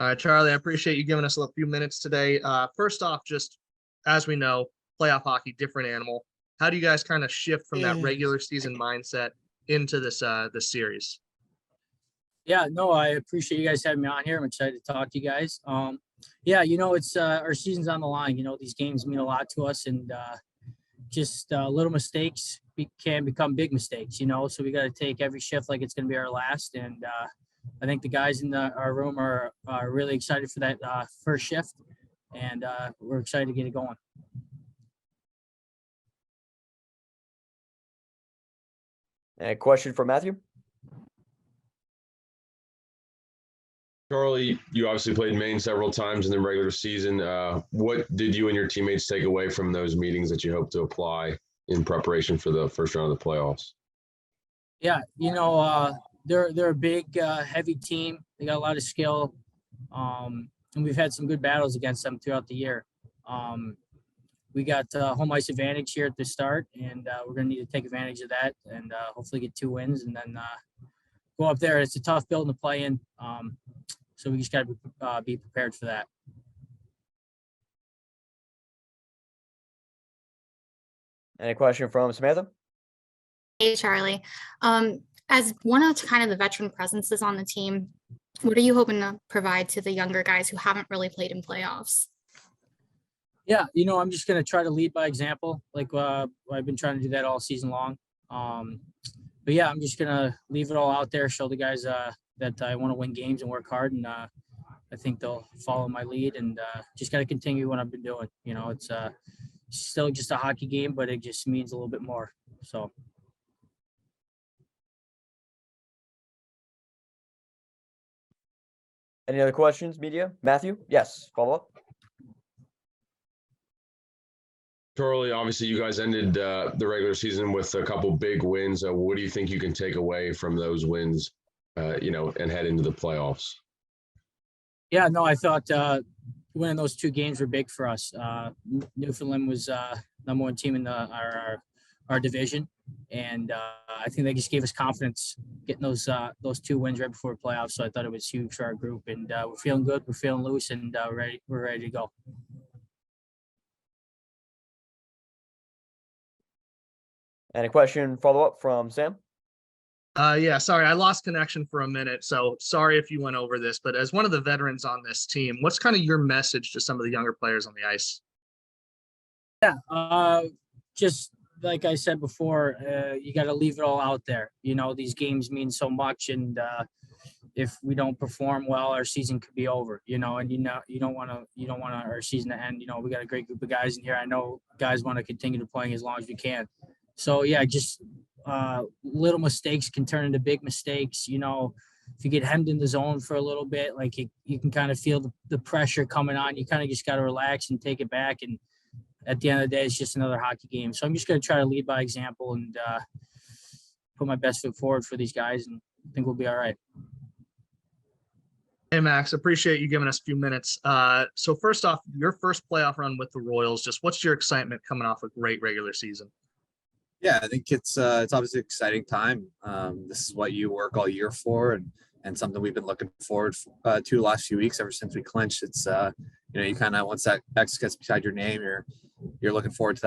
All right, Charlie, I appreciate you giving us a few minutes today. First off, just as we know, playoff hockey, different animal. How do you guys kind of shift from that regular season mindset into this series? Yeah, no, I appreciate you guys having me on here. I'm excited to talk to you guys. Yeah, it's our season's on the line. These games mean a lot to us, and just little mistakes can become big mistakes. So we got to take every shift like it's going to be our last. And I think the guys in our room are really excited for that first shift, and we're excited to get it going. And a question for Matthew. Charlie, you obviously played Maine several times in the regular season. What did you and your teammates take away from those meetings that you hope to apply in preparation for the first round of the playoffs? Yeah, they're a big, heavy team. They got a lot of skill, and we've had some good battles against them throughout the year. We got home ice advantage here at the start, and we're going to need to take advantage of that and hopefully get 2 wins and then go up there. It's a tough building to play in, so we just got to be prepared for that. Any question from Samantha? Hey, Charlie. As one of kind of the veteran presences on the team, what are you hoping to provide to the younger guys who haven't really played in playoffs? Yeah, I'm just going to try to lead by example. Like I've been trying to do that all season long. But yeah, I'm just going to leave it all out there, show the guys that I want to win games and work hard. And I think they'll follow my lead, and just got to continue what I've been doing. It's still just a hockey game, but it just means a little bit more. So. Any other questions, media? Matthew? Yes, follow up. Charlie, obviously you guys ended the regular season with a couple big wins. What do you think you can take away from those wins, and head into the playoffs? Yeah, no, I thought winning those 2 games were big for us. Newfoundland was number 1 team in our division, and I think they just gave us confidence getting those 2 wins right before playoffs. So I thought it was huge for our group, and we're feeling good, we're feeling loose, and we're ready to go. And a question follow up from Sam. Yeah, sorry, I lost connection for a minute, so sorry if you went over this, but as one of the veterans on this team, what's kind of your message to some of the younger players on the ice? Yeah, just like I said before, you got to leave it all out there. These games mean so much, and if we don't perform well, our season could be over. And you don't want our season to end. We got a great group of guys in here. I know guys want to continue to playing as long as we can. So yeah, just little mistakes can turn into big mistakes. If you get hemmed in the zone for a little bit, like you can kind of feel the pressure coming on. You kind of just got to relax and take it back. And at the end of the day, it's just another hockey game. So I'm just going to try to lead by example and put my best foot forward for these guys, and I think we'll be all right. Hey, Max, appreciate you giving us a few minutes. So first off, your first playoff run with the Royals, just what's your excitement coming off a great regular season? Yeah, I think it's obviously an exciting time. This is what you work all year for, and something we've been looking forward to the last few weeks ever since we clinched. It's you kind of, once that X gets beside your name, you're looking forward to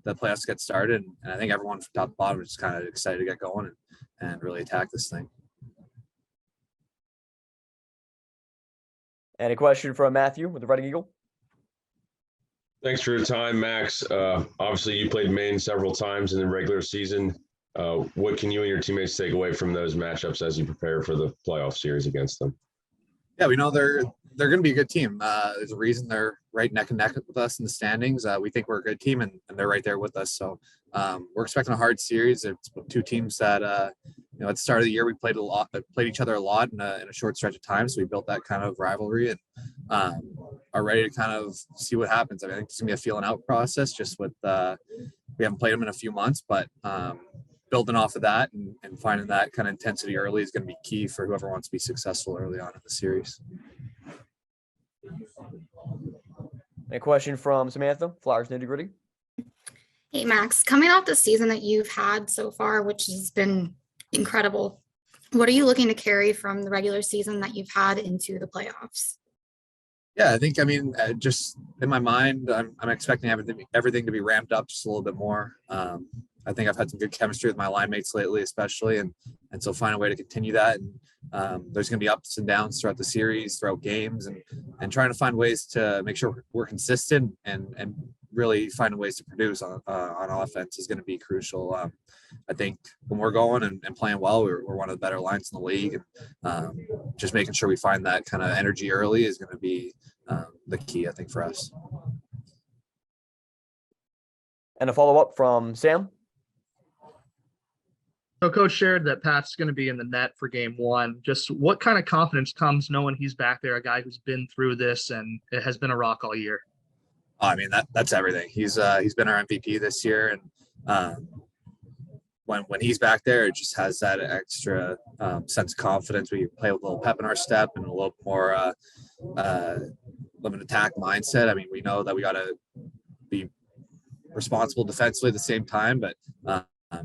that playoffs get started, and I think everyone from top to bottom is kind of excited to get going and really attack this thing. And a question from Matthew with the Red Eagle. Thanks for your time, Max. Obviously, you played Maine several times in the regular season. What can you and your teammates take away from those matchups as you prepare for the playoff series against them? Yeah, we know they're going to be a good team. There's a reason they're right neck and neck with us in the standings. We think we're a good team, and they're right there with us. So we're expecting a hard series. It's 2 teams that at the start of the year we played each other a lot in a short stretch of time. So we built that kind of rivalry and are ready to kind of see what happens. I think it's gonna be a feeling out process. Just with we haven't played them in a few months, but building off of that and finding that kind of intensity early is going to be key for whoever wants to be successful early on in the series. A question from Samantha, Flowers Nitty Gritty. Hey, Max, coming off the season that you've had so far, which has been incredible, What are you looking to carry from the regular season that you've had into the playoffs? Yeah, I think, I mean, just in my mind, I'm expecting everything to be ramped up just a little bit more. I think I've had some good chemistry with my line mates lately, especially, and so find a way to continue that. And there's going to be ups and downs throughout the series, throughout games, and trying to find ways to make sure we're consistent and really finding ways to produce on offense is going to be crucial. I think when we're going and playing well, we're one of the better lines in the league, and just making sure we find that kind of energy early is going to be the key, I think, for us. And a follow-up from Sam. So Coach shared that Pat's going to be in the net for game one. Just what kind of confidence comes knowing he's back there, a guy who's been through this and it has been a rock all year? I mean, that's everything. He's been our MVP this year, and when he's back there, it just has that extra sense of confidence. We play with a little pep in our step and a little more limit attack mindset. I mean, we know that we got to be responsible defensively at the same time, but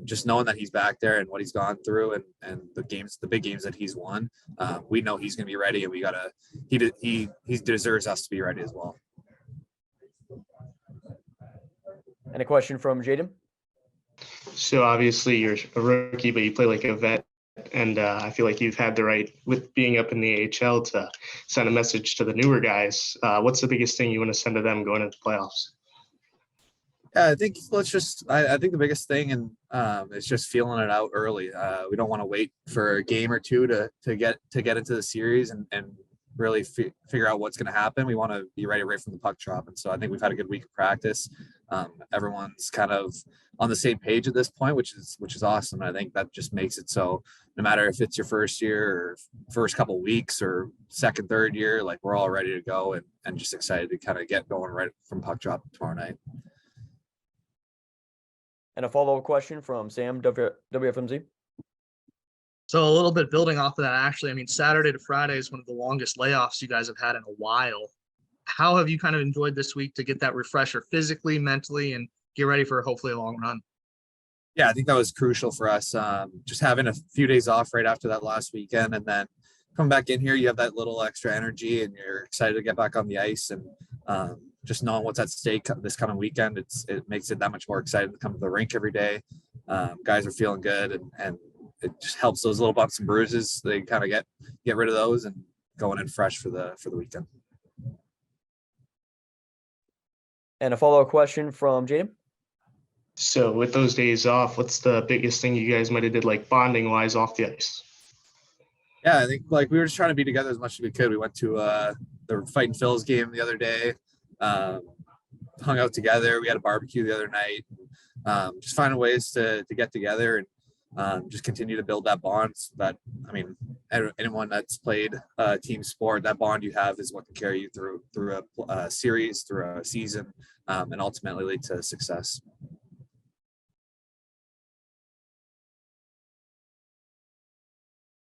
just knowing that he's back there and what he's gone through and the big games that he's won, we know he's going to be ready, and he deserves us to be ready as well. And a question from Jaden. So obviously you're a rookie, but you play like a vet. And I feel like you've had the right, with being up in the AHL, to send a message to the newer guys. What's the biggest thing you want to send to them going into the playoffs? Yeah, I think I think the biggest thing is just feeling it out early. We don't want to wait for a game or two to get into the series and really figure out what's going to happen. We want to be ready right from the puck drop. And so I think we've had a good week of practice. Everyone's kind of on the same page at this point, which is awesome. And I think that just makes it so no matter if it's your first year or first couple of weeks or second, third year, like we're all ready to go and just excited to kind of get going right from puck drop tomorrow night. And a follow-up question from Sam, WFMZ. So a little bit building off of that, actually, I mean, Saturday to Friday is one of the longest layoffs you guys have had in a while. How have you kind of enjoyed this week to get that refresher physically, mentally, and get ready for hopefully a long run? Yeah, I think that was crucial for us. Just having a few days off right after that last weekend, and then coming back in here, you have that little extra energy and you're excited to get back on the ice, and just knowing what's at stake this coming weekend, it makes it that much more exciting to come to the rink every day. Guys are feeling good, and it just helps those little bumps and bruises. They kind of get rid of those and going in fresh for the weekend. And a follow-up question from Jaden. So with those days off, what's the biggest thing you guys might have did, like bonding wise, off the ice? Yeah, I think like we were just trying to be together as much as we could. We went to the Fighting Phil's game the other day, hung out together. We had a barbecue the other night. Just finding ways to get together and just continue to build that bond. So that, I mean, anyone that's played team sport, that bond you have is what can carry you through a series, through a season, and ultimately lead to success.